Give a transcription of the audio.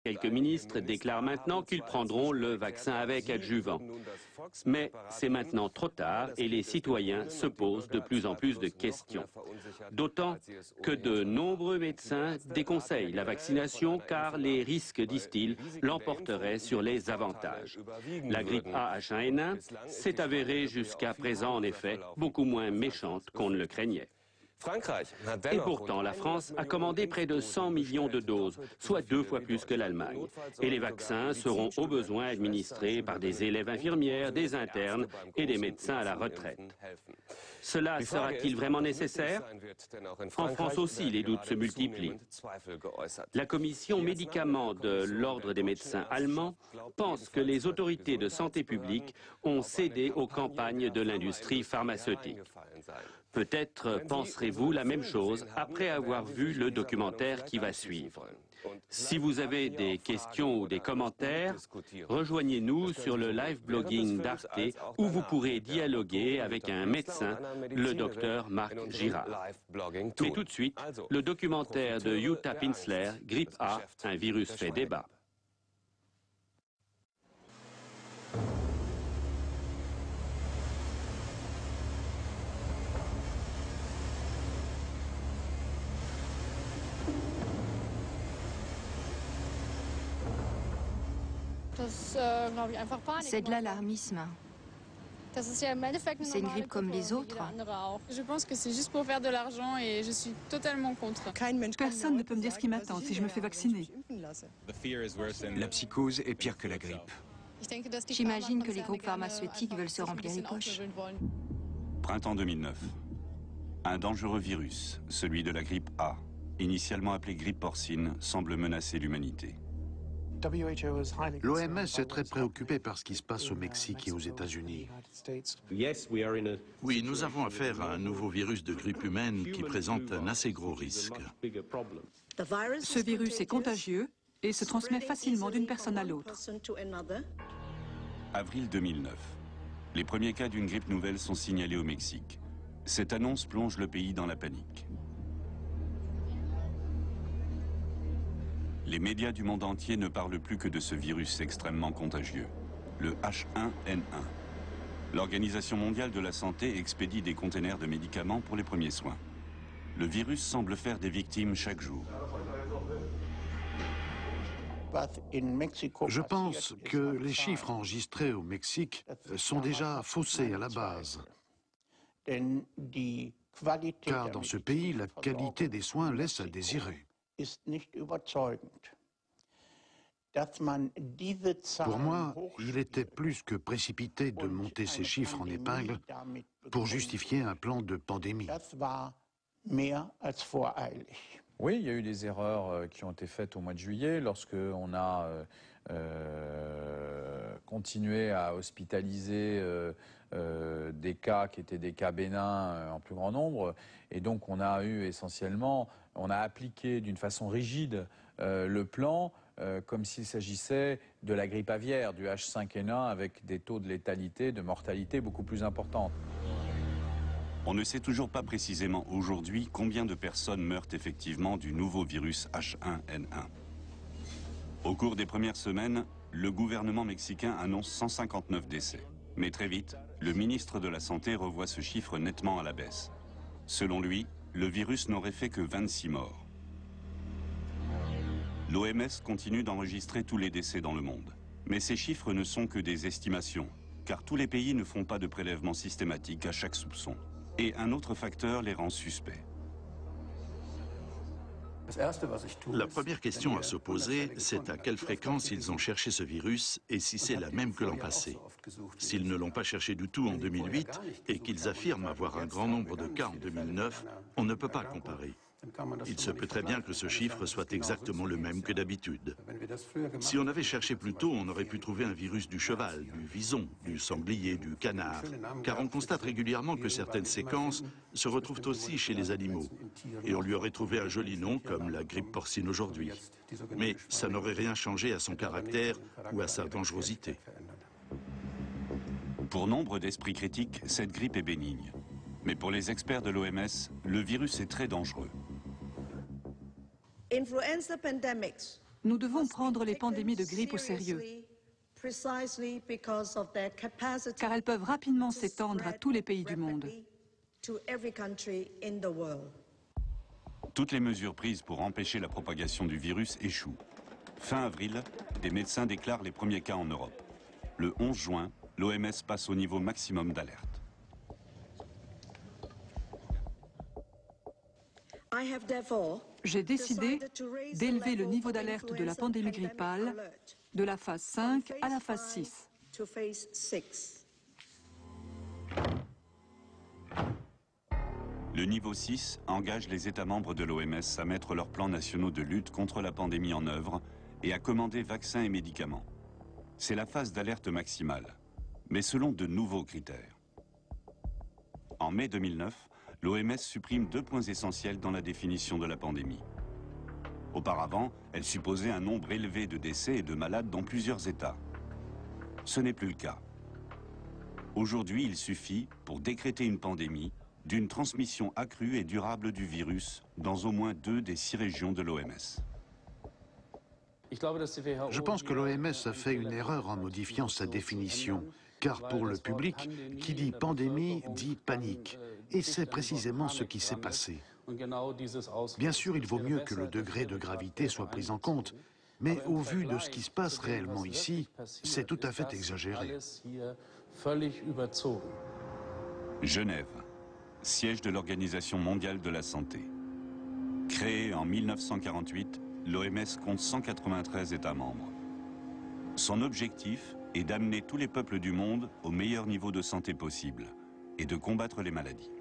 quelques ministres déclarent maintenant qu'ils prendront le vaccin avec adjuvant. Mais c'est maintenant trop tard et les citoyens se posent de plus en plus de questions. D'autant que de nombreux médecins déconseillent la vaccination car les risques, disent-ils, l'emporteraient sur les avantages. La grippe A-H1N1 s'est avérée jusqu'à présent, en effet, beaucoup moins méchante qu'on ne le craignait. Et pourtant, la France a commandé près de 100 millions de doses, soit 2 fois plus que l'Allemagne. Et les vaccins seront au besoin administrés par des élèves infirmières, des internes et des médecins à la retraite. Cela sera-t-il vraiment nécessaire? En France aussi, les doutes se multiplient. La commission médicaments de l'Ordre des médecins allemands pense que les autorités de santé publique ont cédé aux campagnes de l'industrie pharmaceutique. Peut-être penserez-vous la même chose après avoir vu le documentaire qui va suivre. Si vous avez des questions ou des commentaires, rejoignez-nous sur le live blogging d'Arte où vous pourrez dialoguer avec un médecin, le docteur Marc Girard. Mais tout de suite, le documentaire de Jutta Pinzler, Grippe A, un virus fait débat. C'est de l'alarmisme. C'est une grippe comme les autres. Je pense que c'est juste pour faire de l'argent et je suis totalement contre. Personne ne peut me dire ce qui m'attend si je me fais vacciner. La psychose est pire que la grippe. J'imagine que les groupes pharmaceutiques veulent se remplir les poches. Printemps 2009. Un dangereux virus, celui de la grippe A, initialement appelé grippe porcine, semble menacer l'humanité. L'OMS est très préoccupée par ce qui se passe au Mexique et aux États-Unis. Oui, nous avons affaire à un nouveau virus de grippe humaine qui présente un assez gros risque. Ce virus est contagieux et se transmet facilement d'une personne à l'autre. Avril 2009. Les premiers cas d'une grippe nouvelle sont signalés au Mexique. Cette annonce plonge le pays dans la panique. Les médias du monde entier ne parlent plus que de ce virus extrêmement contagieux, le H1N1. L'Organisation mondiale de la santé expédie des containers de médicaments pour les premiers soins. Le virus semble faire des victimes chaque jour. Je pense que les chiffres enregistrés au Mexique sont déjà faussés à la base. Car dans ce pays, la qualité des soins laisse à désirer. Pour moi, il était plus que précipité de monter ces chiffres en épingle pour justifier un plan de pandémie. Oui, il y a eu des erreurs qui ont été faites au mois de juillet lorsque on a continué à hospitaliser des cas qui étaient des cas bénins en plus grand nombre. Et donc on a eu essentiellement, on a appliqué d'une façon rigide le plan comme s'il s'agissait de la grippe aviaire, du H5N1 avec des taux de létalité, de mortalité beaucoup plus importants. On ne sait toujours pas précisément aujourd'hui combien de personnes meurent effectivement du nouveau virus H1N1. Au cours des premières semaines, le gouvernement mexicain annonce 159 décès. Mais très vite, le ministre de la Santé revoit ce chiffre nettement à la baisse. Selon lui, le virus n'aurait fait que 26 morts. L'OMS continue d'enregistrer tous les décès dans le monde. Mais ces chiffres ne sont que des estimations, car tous les pays ne font pas de prélèvement systématique à chaque soupçon. Et un autre facteur les rend suspects. La première question à se poser, c'est à quelle fréquence ils ont cherché ce virus et si c'est la même que l'an passé. S'ils ne l'ont pas cherché du tout en 2008 et qu'ils affirment avoir un grand nombre de cas en 2009, on ne peut pas comparer. Il se peut très bien que ce chiffre soit exactement le même que d'habitude. Si on avait cherché plus tôt, on aurait pu trouver un virus du cheval, du vison, du sanglier, du canard. Car on constate régulièrement que certaines séquences se retrouvent aussi chez les animaux. Et on lui aurait trouvé un joli nom, comme la grippe porcine aujourd'hui. Mais ça n'aurait rien changé à son caractère ou à sa dangerosité. Pour nombre d'esprits critiques, cette grippe est bénigne. Mais pour les experts de l'OMS, le virus est très dangereux. Nous devons prendre les pandémies de grippe au sérieux, car elles peuvent rapidement s'étendre à tous les pays du monde. Toutes les mesures prises pour empêcher la propagation du virus échouent. Fin avril, des médecins déclarent les premiers cas en Europe. Le 11 juin, l'OMS passe au niveau maximum d'alerte. J'ai décidé d'élever le niveau d'alerte de la pandémie grippale de la phase 5 à la phase 6. Le niveau 6 engage les États membres de l'OMS à mettre leurs plans nationaux de lutte contre la pandémie en œuvre et à commander vaccins et médicaments. C'est la phase d'alerte maximale, mais selon de nouveaux critères. En mai 2009, l'OMS supprime 2 points essentiels dans la définition de la pandémie. Auparavant, elle supposait un nombre élevé de décès et de malades dans plusieurs États. Ce n'est plus le cas. Aujourd'hui, il suffit, pour décréter une pandémie, d'une transmission accrue et durable du virus dans au moins 2 des 6 régions de l'OMS. Je pense que l'OMS a fait une erreur en modifiant sa définition, car pour le public, qui dit pandémie dit panique. Et c'est précisément ce qui s'est passé. Bien sûr, il vaut mieux que le degré de gravité soit pris en compte, mais au vu de ce qui se passe réellement ici, c'est tout à fait exagéré. Genève, siège de l'Organisation mondiale de la santé. Créée en 1948, l'OMS compte 193 États membres. Son objectif est d'amener tous les peuples du monde au meilleur niveau de santé possible et de combattre les maladies.